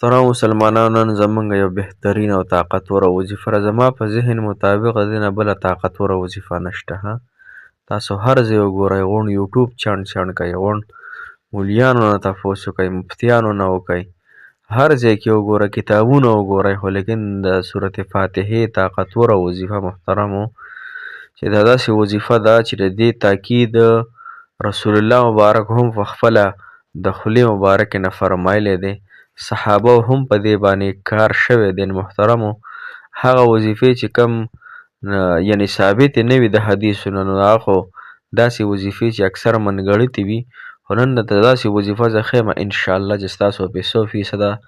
محترم مسلمانانو، نن زمونږ یو بهترین او طاقتوره وظیفه ده. زما په ذهن مطابق د دې نه بله طاقتوره وظیفه نشته. تاسو هر ځای وګورئ، غوڼ یوټیوب چڼ کوئ، غوڼ مولیانو نه تپوس وکئ، مفتیانو نه وکئ، هر ځای کې وګورئ، کتابونه وګورئ، خو لیکن د سورت فاتحې طاقتوره وظیفه محترمو چې دا داسې وظیفه ده چې د دې تاکید رسول الله مبارک هم په خپله د خولې مبارکې نه فرمایلی دی، صحابه هم په دې باندې کار شوی دی. محترمو هغه وظیفې چې کم یعنی ثابتې نه وي د حدیثو نه، نو هغه خو داسې وظیفې چې اکثر منګړتې وي. خو نن درته داسې وظیفه زه ښیم انشاءالله چې ستاسو پې 100%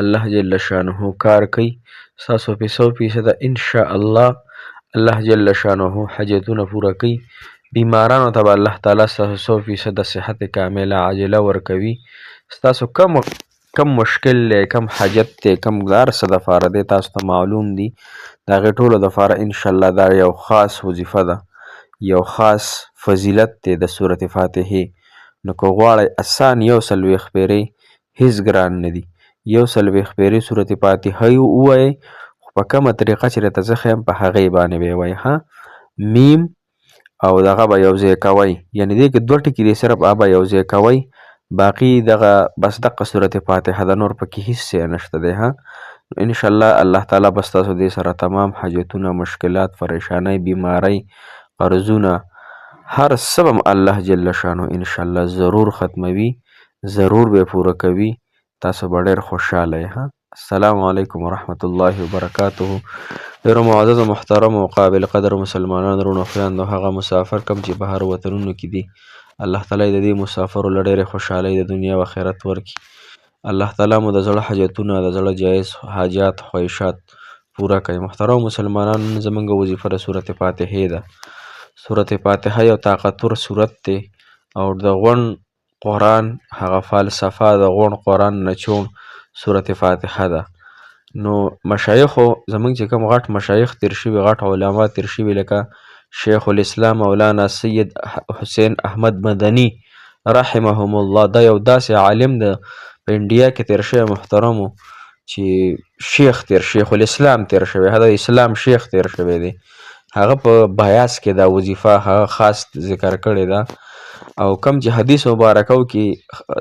الله جل شانه کار کوي، ستاسو پې 100% انشاءالله الله جل شانه حاجتونه پوره کوي. بیمارانو ته به الله تعالی ستاسو 100% صحت کامله عاجله ورکوي. ستاسو کم مشکل دی، کم حاجت دی، کم هر څه دپاره دی تاسو ته معلوم دي، د هغې ټولو دپاره انشاءالله دا یو خاص وظیفه ده، یو خاص فضیلت دی د صورت فاتحې. نو که غواړئ اسان 140 پیرې هیڅ ګران نه دي، 140 پیرې صورت فاتحه ووایئ، خو په کومه طریقه چې درته زه ښیم په هغې باندې به یې وایئ. میم او دغه به یو ځای کوئ، یعنې دې کې 2 ټکي دي، صرف هغه به یو ځای کوئ، باقي دغه بس دغه صورت فاتحه ده، نور پکې هیڅ شی نشته دی. انشاءالله الله تعالی به ستاسو دې سره تمام حاجتونه، مشکلات، پریشانۍ، بیمارۍ، قرضونه، هر څه به الله جل شانه انشاءالله ضرور ختموي، ضرور به پوره کوي. تاسو به ډېر خوشحاله یې. السلام علیکم ورحمة الله وبرکاته. ډېرو معززو محترمو او قابل قدر مسلمانانو وروڼو خویندو، هغه مسافر کم چې بهر وطنونو کې دي، الله تعالی د دې مسافرو له ډېرې خوشحالۍ د دنیا و آخرت ورکړي. الله تعالی مو د زړه حاجتونه، د زړه جایز حاجات، خواهشات پوره کوي. محترم مسلمانانو، نن زموږ وظیفه د صورت فاتحې ده. صورت فاتحه یو طاقتور صورت دی او د غوڼ قرآن هغه فلسفه د غوڼ قرآن نچوړ صورت فاتحه ده. نو مشایخو زموږ چې کوم غټ مشایخ تیر شوي، غټ علما تیر شوي، لکه شیخ الاسلام مولانا سید حسین احمد مدني رحمهم الله، دا یو داسې عالم ده په انډیا کې تیر شوی محترمو، چې شیخ الاسلام تیر شوی، هغه د اسلام شیخ تیر شوی دی. هغه په بیاس کې دا وظیفه هغه خاص ذکر کړې ده، او کم چې حدیث مبارکو کې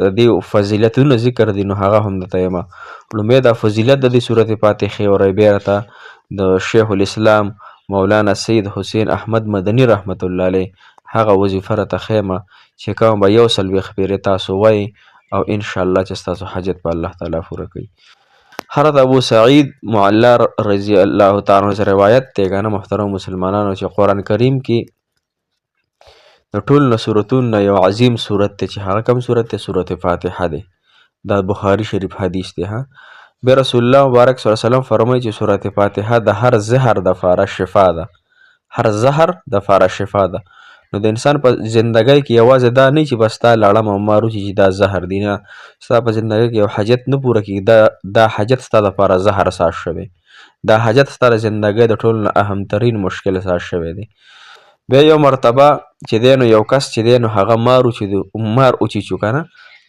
د دې فضیلتونه ذکر دي، نو هغه هم درته یمه. لومبی دا فضیلت د دې صورت فاتحې وری، بیا راته د شیخ الاسلام مولانا سید حسین احمد مدني رحمت الله علیه هغه وظیفه راته ښیمه چې کوم به 140 پیرې تاسو وایئ، او انشاءالله چې ستاسو حاجت به الله تعالی پوره کوي. حضرت ابو سعید معلا رضی الله تعالی عنہ روایت دی کنه محترم مسلمانانو، چې قرآن کریم کې د ټولو نه سورتونو نه یو عظیم سورت دی، چې هغه کوم سورت دی؟ سورت فاتحه دی. دا بخاري شریف حدیث دی. بیا رسول الله مبارک صلی الله علیه وسلم فرمایي چې سورت فاتحه د هر زهر دپاره شفا ده، هر زهر دپاره شفا ده. نو د انسان په زندګۍ کې یوازې دا نه چې بس تا لړم او مار وچي چې دا زهر دی، نه، ستا په زندګۍ کې یو حاجت نه پوره کېږي، دا حاجت ستا دپاره زهر ساز شوی، دا حاجت ستا د زندګۍ د ټولو نه اهمترین مشکل ساز شوی دی. بیا یو مرتبه چې دی نو یو کس چې دی نو هغه مار وچیچو که نه،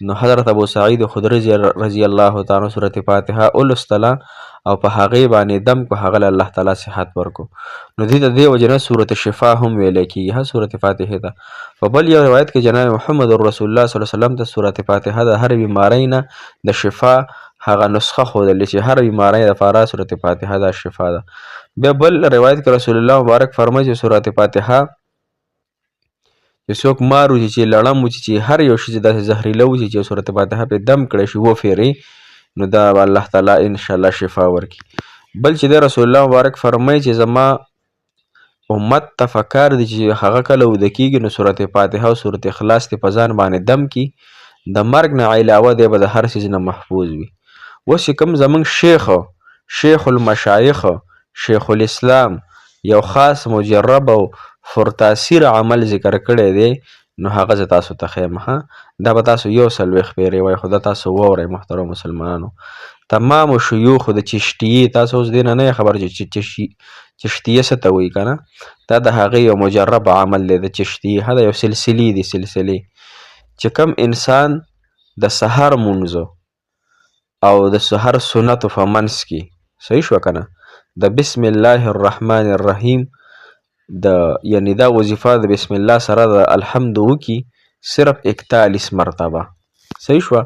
نو حضرت ابو سعید خدری رضی الله تعالی صورت فاتحه ولوستله او په هغې باندې دم کو، هغه له الله تعالی صحت ورکو. نو دې ته دې وجې نه صورت شفا هم ویلی کېږي صورت فاتحې ته. په بل یو روایت کې جناب محمد رسول الله صلی الله علیه وسلم ته صورت فاتحه د هر بیمارۍ نه د شفا هغه نسخه ښودلې چې هر بیمارۍ دپاره صورت فاتحه دا شفا ده. بیا بل روایت کې رسول الله مبارک فرمایي چې صورت فاتحه چې څوک مار وچي چې لړم وچي چې هر یو شي چې داسې زهریله وچي چې صورت فاتحه پرې دم کړی شي 2 پیرې، نو دا به الله تعالی انشاءالله شفا ورکړي. بل چې دی رسول الله مبارک فرمایي چې زما امت ته پکار دی چې هغه کله وده کېږي نو صورت فاتحه او صورت اخلاص دې په ځان باندې دم کړي، د مرګ نه علاوه دی به د هر څیز نه محفوظ وي. اوس چې کوم زموږ شیخ المشایخ شیخ الاسلام یو خاص مجرب او فرتاثیر عمل ذکر کړی دی، نو هغه زه تاسو ته ښیم. دا به تاسو 140 پیرې وایئ، خو دا تاسو واورئ محترم مسلمانانو. تمامو شیوخو د چشتیې، تاسو اوس دې نه خبر چې چشتیه څه ته وایي که نه، دا د هغې یو مجرب عمل دی د چشتیې. دا یو سلسلې دي، سلسلې چې کوم انسان د سحر مونځ او د سحر سنتو په منځ کې صحیح شوه که نه د بسم الله الرحمن الرحیم یعنی دا وظیفه د بسم الله سره د الحمد وکي صرف 41 مرتبه صحیح شوه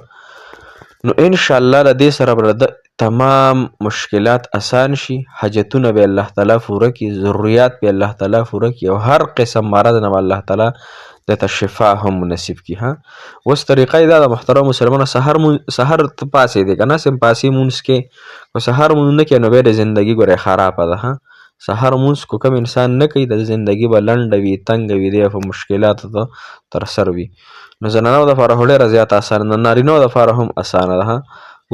نو انشاءالله د دې سره به د تمام مشکلات اسان شي حاجتونه به الله تعالی پوره کړي ضرورت به الله تعالی پوره کړي او هر قسم مرض نه الله تعالی دته شفا هم نصیب کړي ها اوس طریقه دا د محترم مسلمانانو سحر ته پاسېدې که نه سم پاسې مونځ کې خو سحر مونځ نه کوې نو بیا د زندګي ګورې خرابه ده ها سحر مونځ کو کوم انسان نه کوي د زندګي به لنډه وي تنګه وي دی په مشکلاتو ته تر سر وي نو زنانو دپاره خو ډېره زیاته اسانه ده نارینهو دپاره هم اسانه ده ها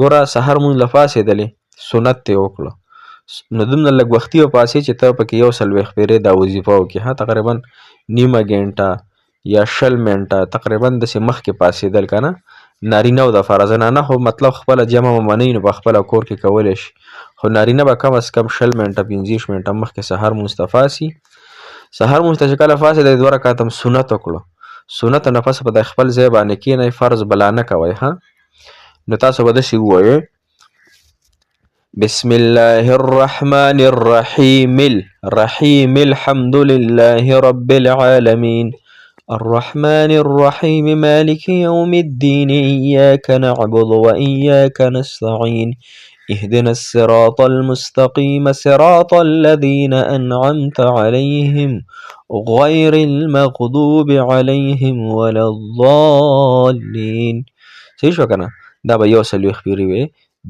ګوره سحر مونځ له پاسېدلې سنت ته وکړه نو دومره لږ وختي به پاسې چې ته پکې 140 پېرې دا وظیفه وکړې ها تقریبا نیمه ګنټه یا 20 منټه تقریبا داسې مخکې پاسېدل که نه نارینهو دپاره زنانه خو مطلب خپله جمع منئ نو په خپله کور کې کولی شي خو نارینه به کم از کم 20 منټه 25 منټه مخکې سحر مونځ ته پاسي سحر مونځ ته چې کله پاسېدی 2 رکعته هم سنت وکړو سنت نه پس په د خپل ځای باندې کښېنئ فرض بلا نه کوئ ها نو تاسو به داسې ووایئ بسم الله الرحمن الرحيم الرحيم الحمد لله رب العالمين الرحمن الرحيم مالك يوم الدين إياك نعبد وإياك نستعين اهدنا الصراط المستقيم صراط الذين أنعمت عليهم غير المغضوب عليهم ولا الضالين صحیح شو که نه دا به 140 پېرې وې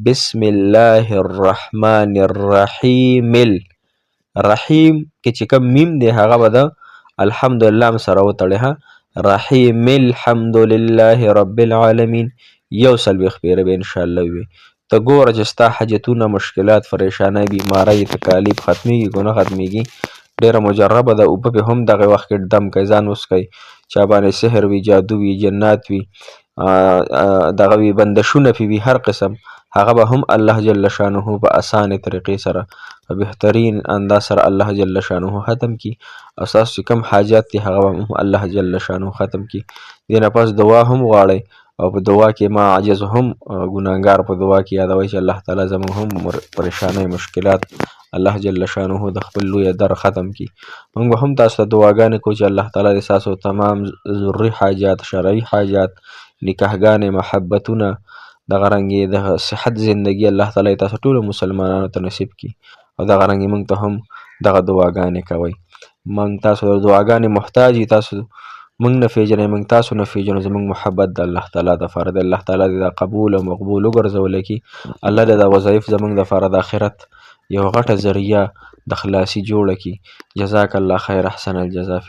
بسم الله الرحمن الرحیم الرحیم کې چې کوم میم دی هغه به د الحمدلله هم سره وتړې ها رحیم الحمد لله رب العالمین 140 پېرې به انشاءالله وي ته ګوره چې ستا حاجتونه مشکلات پریشانۍ بیماری تکالیف ختمیږي که نه ختمیږي ډېره مجربه ده اوبه پې هم دغه وخت کې دم کوي ځان وڅکئ چا باندې سحر وي جادو وي جنات وي دغه وي بندشونه پې وي هر قسم هغه به هم الله جل شانه په اسانه طریقې سره په بهترین انداز سره الله جل شانه ختم کی او تاسو چې کوم حاجات دي هغه هم الله جل شانه ختم کی دې نه پس دعا هم غواړئ او په دعا کې ما عجز هم ګناهګار په دعا کې یادوي چې الله تعالی زموږ هم پریشانۍ مشکلات الله جل شانه د خپل لوی در ختم کی موږ به هم تاسو ته دعاګانې کوو چې الله تعالی د تاسو تمام ضروري حاجات شرعي حاجات نکاحګانې محبتونه دغه رنګې د صحت زندگی الله تعالی تاسو ټولو مسلمانانو ته نصیب کړي او دغه رنګې موږ ته هم دغه دعاګانې کوئ موږ تاسو د دعاګانې محتاج یو تاسو موږ نه پیژنئ موږ تاسو نه پیژنو زموږ محبت د الله تعالی دپاره د الله تعالی دې دا قبول او مقبول وګرځولی کړي الله دې دا وظایف زموږ دپاره د آخرت یو غټه ذریعه د خلاصي جوړه کړي جزاک الله خیر احسن الجزا